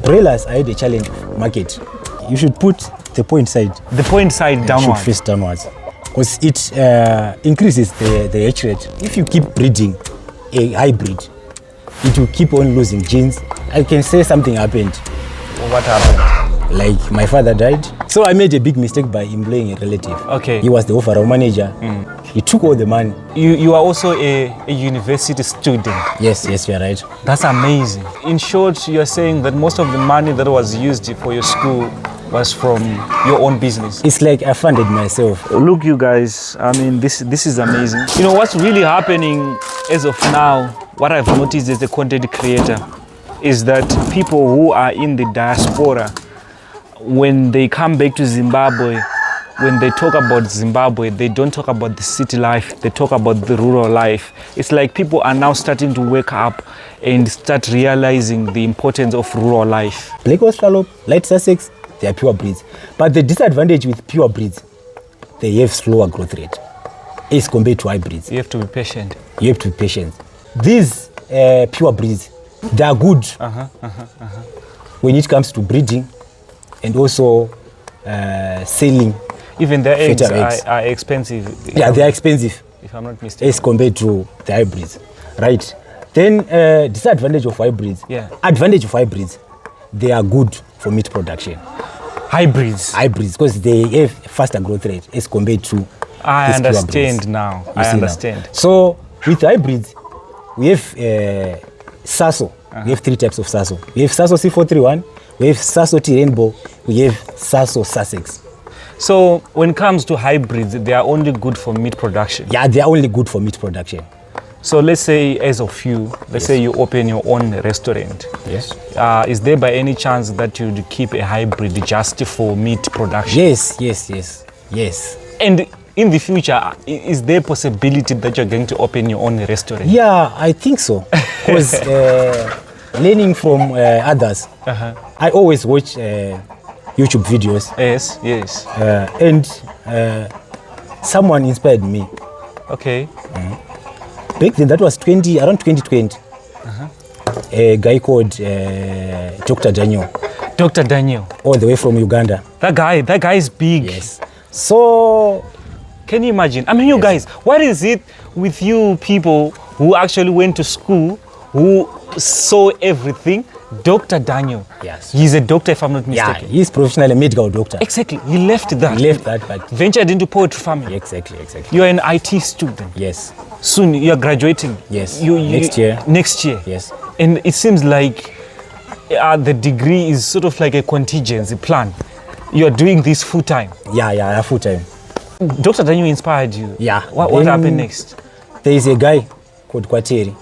broilers, I had a challenge of market. You should put the point side. The point side downwards. Should face downwards. Because it increases the hatch rate. If you keep breeding a hybrid, it will keep on losing genes. I can say something happened. What happened? Like my father died. So I made a big mistake by employing a relative. Okay. He was the overall manager. He took all the money. You are also a university student. Yes, you are right. That's amazing. In short, you are saying that most of the money that was used for your school was from your own business. It's like I funded myself. Look, you guys, I mean, this is amazing. You know, what's really happening as of now, what I've noticed as a content creator, is that people who are in the diaspora, when they come back to Zimbabwe, when they talk about Zimbabwe, they don't talk about the city life, they talk about the rural life. It's like people are now starting to wake up and start realizing the importance of rural life. Black Australorp, Light Sussex, they are pure breeds. But the disadvantage with pure breeds, they have slower growth rate as compared to hybrids. You have to be patient. You have to be patient. These pure breeds, they are good when it comes to breeding and also selling. Even their eggs are expensive. Yeah, they are expensive. If I'm not mistaken. As compared to the hybrids, right? Then disadvantage of hybrids. Yeah. Advantage of hybrids, they are good for meat production. Hybrids, because they have faster growth rate as compared to. I understand now. I understand. Now. So with hybrids, we have Saso. We have 3 types of Saso. We have Saso C431. We have Saso T Rainbow. We have Saso Sussex. So when it comes to hybrids, they are only good for meat production? Yeah, they are only good for meat production. So let's say as of you, let's say you open your own restaurant. Yes. Is there by any chance that you'd keep a hybrid just for meat production? Yes. And in the future, is there a possibility that you're going to open your own restaurant? Yeah, I think so. Because learning from others, I always watch YouTube videos. Yes. And someone inspired me. Okay. Back then, that was around 2020. A guy called Dr. Daniel. Dr. Daniel. All the way from Uganda. That guy is big. Yes. So, can you imagine? I mean, you guys, what is it with you people who actually went to school, who saw everything? Dr. Daniel. Yes. He's a doctor, if I'm not mistaken. Yeah, he's professionally a medical doctor. Exactly. He left that. But ventured into poetry farming. Exactly. You're an IT student. Yes. Soon you're graduating. Yes. Next year. Yes. And it seems like the degree is sort of like a contingency plan. You're doing this full time. Yeah, full time. Dr. Daniel inspired you. Yeah. What happened next? There is a guy called Kwateri.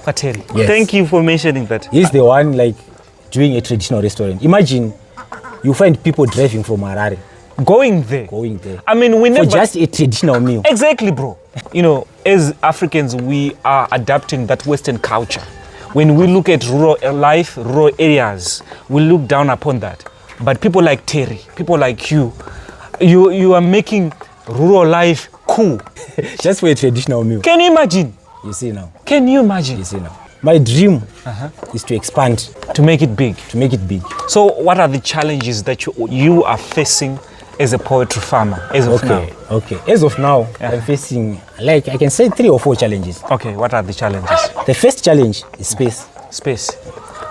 Yes. Thank you for mentioning that. He's the one like doing a traditional restaurant. Imagine you find people driving from Harare. Going there. I mean, we never... For just a traditional meal. Exactly, bro. You know, as Africans, we are adapting that Western culture. When we look at rural life, rural areas, we look down upon that. But people like Terry, people like you are making rural life cool. Just for a traditional meal. Can you imagine? You see now. Can you imagine? You see now. My dream is to expand. To make it big. So what are the challenges that you are facing as a poetry farmer as of now? Okay. As of now, I'm facing, like I can say 3 or 4 challenges. Okay, what are the challenges? The first challenge is space.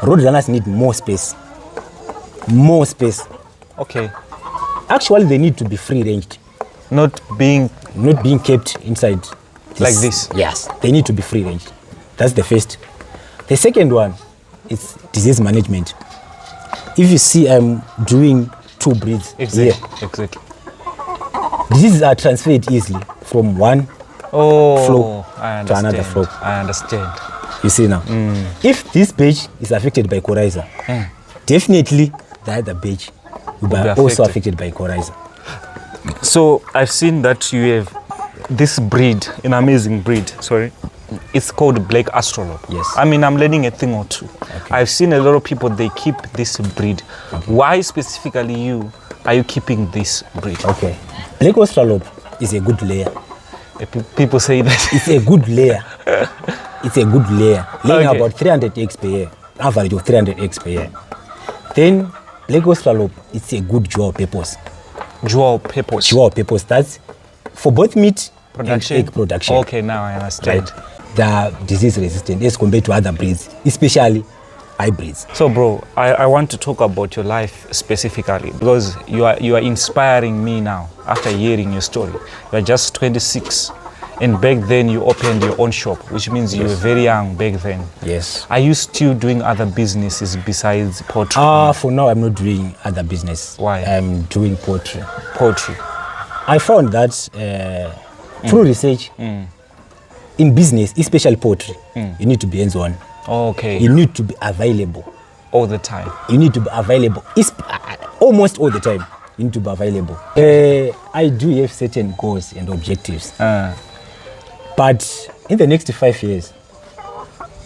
Roadrunners need more space. Okay. Actually, they need to be free-ranged. Not being kept inside. Like this? Yes, they need to be free-ranged. That's the first. The second one is disease management. If you see I'm doing 2 breeds. Exactly. Diseases are transferred easily from one flow to another flow. I understand. You see now. If this page is affected by coryza, definitely the other page will be also affected by coryza. So I've seen that you have this breed, an amazing breed, it's called Black Australorp. Yes. I mean, I'm learning a thing or two. Okay. I've seen a lot of people, they keep this breed. Okay. Why specifically are you keeping this breed? Okay. Black Australorp is a good layer. People say that. It's a good layer. Laying about 300 eggs per year, average of 300 eggs per year. Then black Australorp, it's a good dual purpose. Dual purpose. Dual purpose. That's for both meat Production? and egg production. Okay, now I understand. Right. They are disease resistant as compared to other breeds, especially hybrids. So, bro, I want to talk about your life specifically because you are inspiring me now after hearing your story. You are just 26, and back then you opened your own shop, which means you were very young back then. Yes. Are you still doing other businesses besides poultry? For now, I'm not doing other business. Why? I'm doing poultry. Poultry. I found that through research, in business, especially poultry, you need to be hands-on. Okay. You need to be available. All the time. You need to be available. Almost all the time. You need to be available. I do have certain goals and objectives. But in the next 5 years,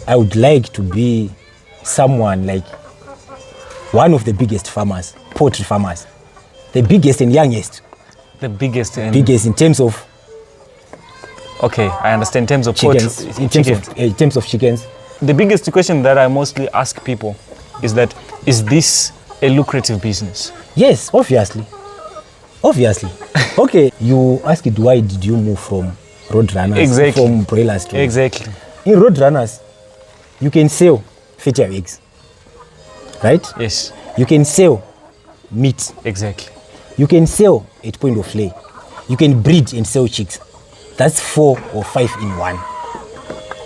I would like to be someone like one of the biggest farmers, poultry farmers. The biggest and youngest. The biggest and... Biggest in terms of... Okay, I understand. In terms of chickens. poultry. In terms of chickens. The biggest question that I mostly ask people is that, is this a lucrative business? Yes, obviously. Obviously. Okay, you asked why did you move from roadrunners, exactly, from broilers to... Exactly. In roadrunners, you can sell feature eggs, right? Yes. You can sell meat. Exactly. You can sell at point of lay. You can breed and sell chicks. That's 4 or 5 in one.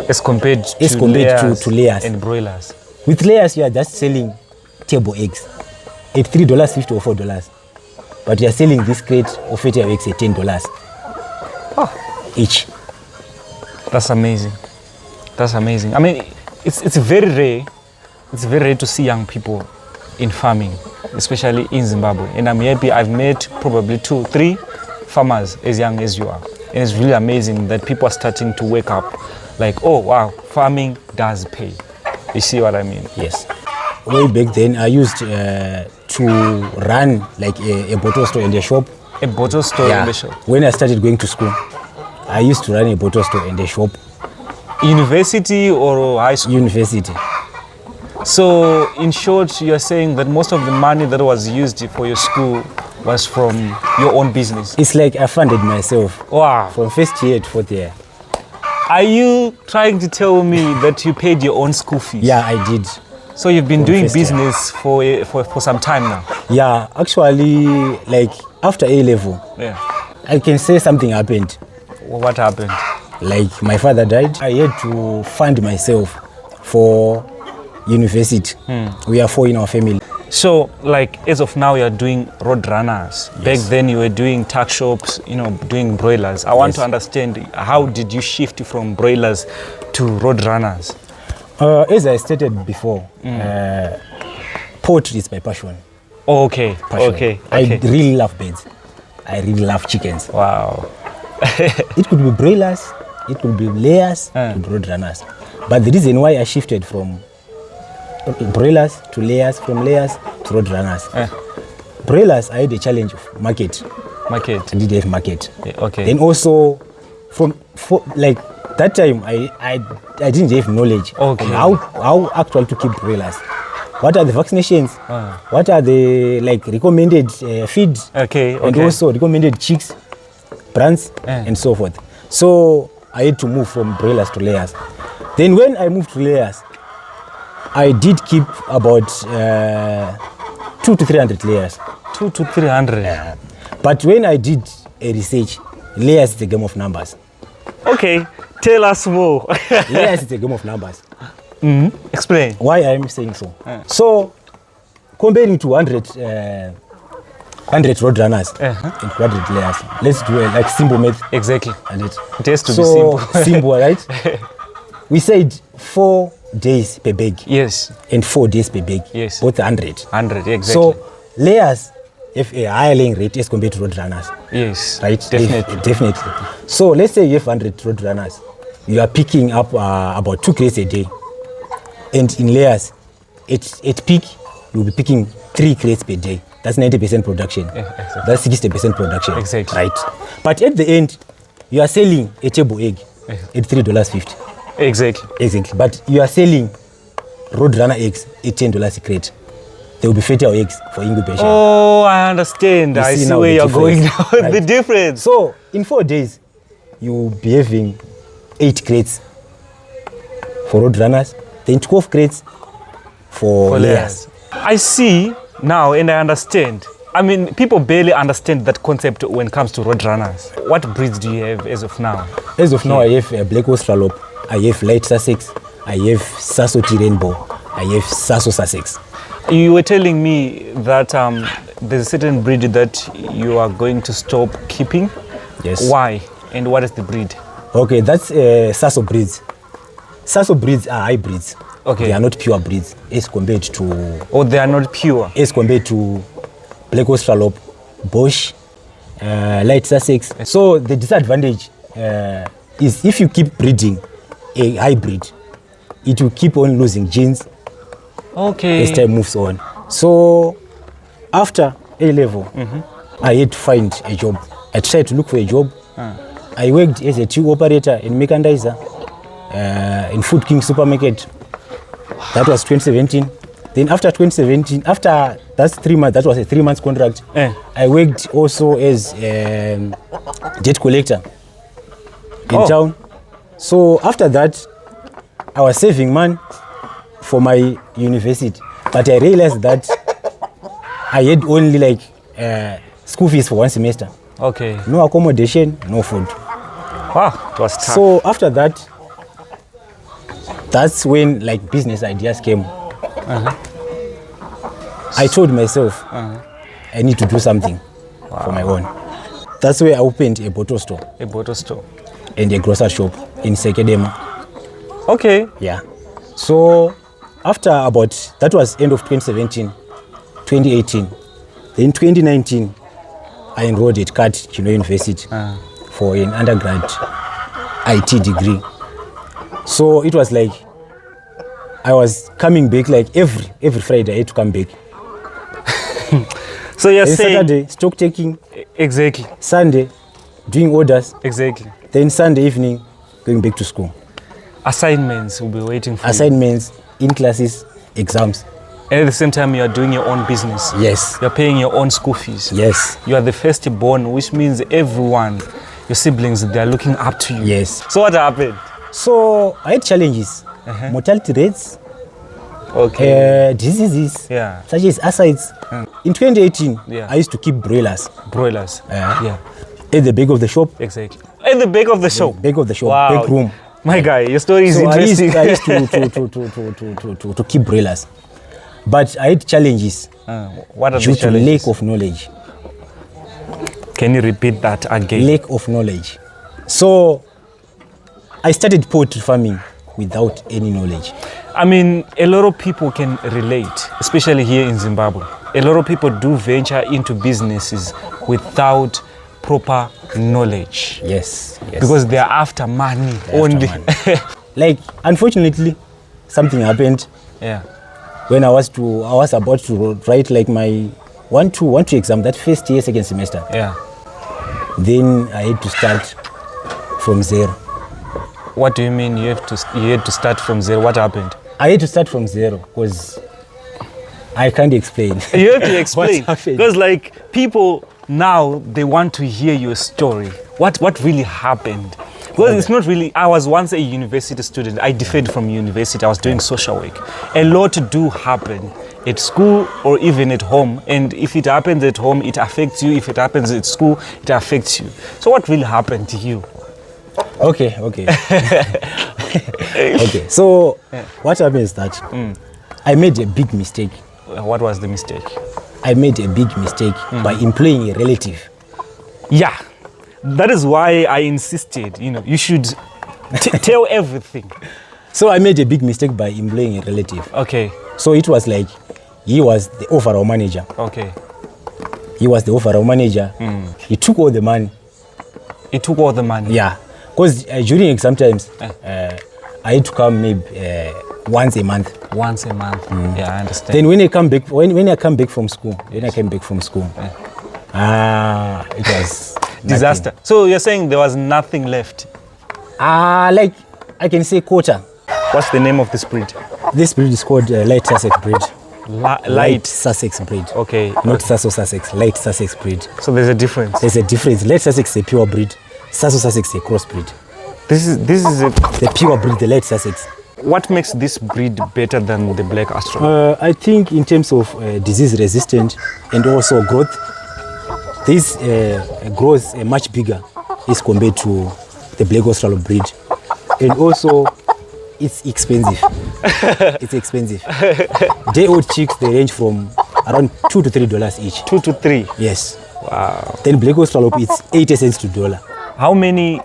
As compared to layers and broilers. With layers, you are just selling table eggs at $3.50 or $4. But you are selling this crate of feature eggs at $10 each. That's amazing. That's amazing. I mean, it's very rare. It's very rare to see young people in farming, especially in Zimbabwe. And I'm happy I've met probably 2, 3 farmers as young as you are. And it's really amazing that people are starting to wake up like, oh wow, farming does pay. You see what I mean? Yes. Way back then, I used to run like a bottle store in the shop. A bottle store in the shop? When I started going to school, I used to run a bottle store in the shop. University or high school? University. So, in short, you're saying that most of the money that was used for your school was from your own business? It's like I funded myself. Wow. From first year to fourth year. Are you trying to tell me that you paid your own school fees? Yeah, I did. So you've been doing business for some time now? Yeah, actually, like after A level, I can say something happened. What happened? Like my father died. I had to fund myself for university. We are 4 in our family. So, like, as of now, you're doing road runners. Yes. Back then, you were doing tuck shops, doing broilers. I want to understand, how did you shift from broilers to road runners? As I stated before, poultry is my passion. Oh, okay. Passion. Okay. I really love birds. I really love chickens. Wow. It could be broilers, it could be layers, to road runners. But the reason why I shifted from broilers to layers, from layers to road runners. Broilers, I had a challenge of market. Market. I did have market. Okay. Then also, like that time, I didn't have knowledge on how actually to keep broilers. What are the vaccinations? What are the recommended feeds? Okay. And also recommended chicks, brands, and so forth. So I had to move from broilers to layers. Then when I moved to layers, I did keep about 200 to 300 layers. 200 to 300. Yeah. But when I did a research, layers is a game of numbers. Okay, tell us more. Layers is a game of numbers. Explain. Why I'm saying so. So, comparing to 100 road runners and 100 layers, let's do a simple math. Exactly. And it has to be simple. Simple, right? We said 4 days per bag. Yes. And 4 days per bag. Yes. Both 100. 100, exactly. So layers have a higher laying rate as compared to road runners. Yes. Right? Definitely. Definitely. So let's say you have 100 road runners. You are picking up about 2 crates a day. And in layers, at peak, you'll be picking 3 crates per day. That's 90% production. Yeah, exactly. That's 60% production. Exactly. Right? But at the end, you are selling a table egg at $3.50. Exactly. Exactly. But you are selling road runner eggs at $10 a crate. There will be fertile eggs for incubation. Oh, I understand. You I see now where the you're going now. difference, right? The difference. So in 4 days, you'll be having 8 crates for road runners, then 12 crates for layers. I see now and I understand. I mean, people barely understand that concept when it comes to road runners. What breeds do you have as of now? As of now, I have a Black Australorp, I have Light Sussex, I have Sasso Tea Rainbow, I have Sasso Sussex. You were telling me that there's a certain breed that you are going to stop keeping. Yes. Why? And what is the breed? Okay, that's Sasso breeds. Sasso breeds are hybrids. Okay. They are not pure breeds as compared to... Or they are not pure? As compared to Black Australorp, Bosch, Light Sussex. So the disadvantage is if you keep breeding a hybrid, it will keep on losing genes as time moves on. So after A-level, I had to find a job. I tried to look for a job. I worked as a tube operator and merchandiser in Food King supermarket. That was 2017. Then after 2017, after that's 3 months, that was a 3 months contract. I worked also as debt collector in town. So after that, I was saving money for my university, but I realized that I had only like school fees for 1 semester. Okay. No accommodation, no food. Wow, it was tough. So after that, that's when like business ideas came. I told myself I need to do something for my own. That's where I opened a bottle store. A bottle store. And a grocery shop in Sekedema. Okay. Yeah. So after about, that was end of 2017, 2018. Then 2019, I enrolled at CAT University for an undergrad IT degree. So it was like, I was coming back like every Friday I had to come back. So you're then saying... Saturday, stock taking. Exactly. Sunday, doing orders. Exactly. Then Sunday evening, going back to school. Assignments will be waiting for Assignments, in classes, exams. And at the same time, you are doing your own business. Yes. You're paying your own school fees. Yes. You are the firstborn, which means everyone, your siblings, they are looking up to you. Yes. So what happened? So I had challenges. Mortality rates, diseases, such as asides. In 2018, I used to keep broilers. Broilers. At the back of the shop. Exactly. At the back of the shop? Back of the shop, wow. back room. My guy, your story is interesting. I used to keep broilers. But I had challenges what are due the challenges? to lack of knowledge. Can you repeat that again? Lack of knowledge. So I started poultry farming without any knowledge. I mean, a lot of people can relate, especially here in Zimbabwe. A lot of people do venture into businesses without proper knowledge. Yes. Because they are after money only. Like, unfortunately, something happened. Yeah. When I was about to write like my 1-2 exam, that first year, second semester. Yeah. Then I had to start from zero. What do you mean you had to start from zero? What happened? I had to start from zero because I can't explain. You have to explain. What happened? Because like people now, they want to hear your story. What really happened? Well, it's not really. I was once a university student. I deferred from university. I was doing social work. A lot do happen at school or even at home. And if it happens at home, it affects you. If it happens at school, it affects you. So what really happened to you? Okay. Okay. So what happened is that I made a big mistake. What was the mistake? I made a big mistake by employing a relative. Yeah. That is why I insisted, you should tell everything. So I made a big mistake by employing a relative. Okay. So it was like, he was the overall manager. Okay. He was the overall manager. He took all the money. He took all the money? Yeah. Because during exam times, I had to come maybe once a month. Once a month. Yeah, I understand. Then when I come back, when I come back from school, it was disaster. Nothing. So you're saying there was nothing left? Like I can say quarter. What's the name of this breed? This breed is called Light Sussex breed. Light. Sussex breed. Okay. Not Sasso Sussex, light Sussex breed. So there's a difference. There's a difference. Light Sussex is a pure breed. Sasso Sussex is a crossbreed. This is The pure breed, the light Sussex. What makes this breed better than the black Australorp? I think in terms of disease resistant and also growth, this grows much bigger as compared to the black Australorp breed. And also, it's expensive. It's expensive. Day-old chicks, they range from around $2 to $3 each. 2 to 3. Yes. Wow. Then black Australorp, it's 80 cents to $1. How many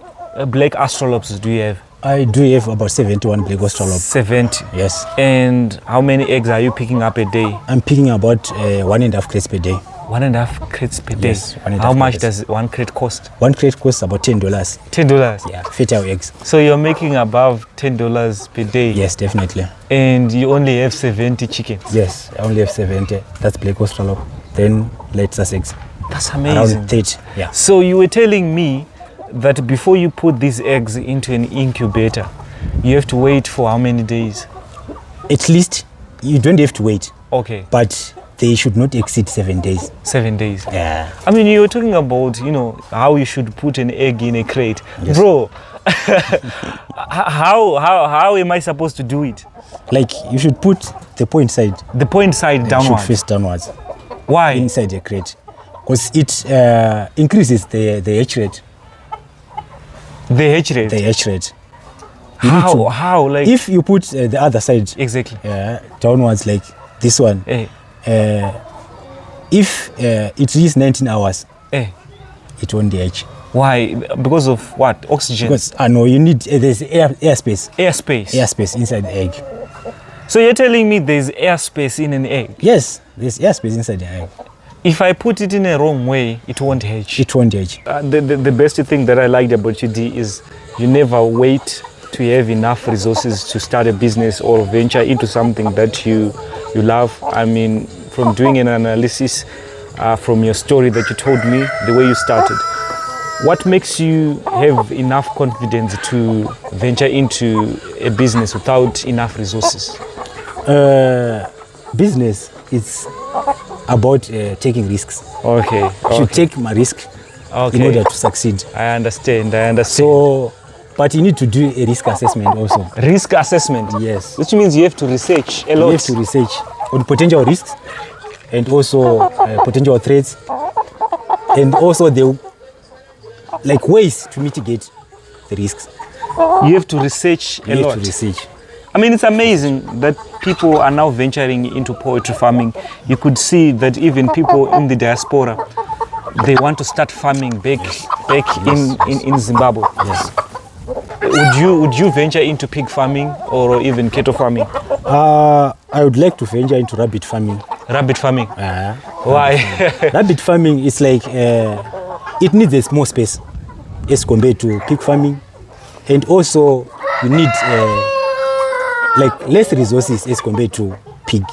black Australorps do you have? I do have about 71 black Australorp. 70. Yes. And how many eggs are you picking up a day? I'm picking about 1.5 crates per day. 1.5 crates per day. Yes, 1.5 How much crates. does one crate cost? One crate costs about $10. $10. Yeah, fertile eggs. So you're making above $10 per day. Yes, definitely. And you only have 70 chickens. Yes, I only have 70. That's black Australorp. Then light Sussex. That's amazing. Around 30. Yeah. So you were telling me that before you put these eggs into an incubator, you have to wait for how many days? At least you don't have to wait, Okay, but they should not exceed 7 days. 7 days. Yeah. I mean, you were talking about, how you should put an egg in a crate. Yes. Bro, how am I supposed to do it? Like you should put the point side. The point side Should downwards. face downwards Why? inside the crate, because it increases the hatch rate. The hatch rate. The hatch rate. You need to- How? Like, If you put the other side exactly. downwards like this one, Eh, if it reaches 19 hours, eh. it won't hatch. Why? Because of what? Oxygen. Because no, you need there's airspace. Airspace. Airspace inside the egg. So you're telling me there's airspace in an egg. Yes, there's airspace inside the egg. If I put it in a wrong way, it won't hatch. It won't hatch. The best thing that I liked about you, Dee, is you never wait to have enough resources to start a business or venture into something that you love. I mean, from doing an analysis from your story that you told me, the way you started, what makes you have enough confidence to venture into a business without enough resources? Business is about taking risks. Okay. You should take my risk in order to succeed. I understand. So, but you need to do a risk assessment also. Risk assessment. Yes. Which means you have to research a lot. You have to research on potential risks and also potential threats, and also the ways to mitigate the risks. You have to research a You have lot. to research. I mean, it's amazing that people are now venturing into poultry farming. You could see that even people in the diaspora, they want to start farming back in Zimbabwe. Yes. Would you venture into pig farming or even cattle farming? I would like to venture into rabbit farming. Rabbit farming. Why? Rabbit farming is like it needs a small space as compared to pig farming, and also you need less resources as compared to pig.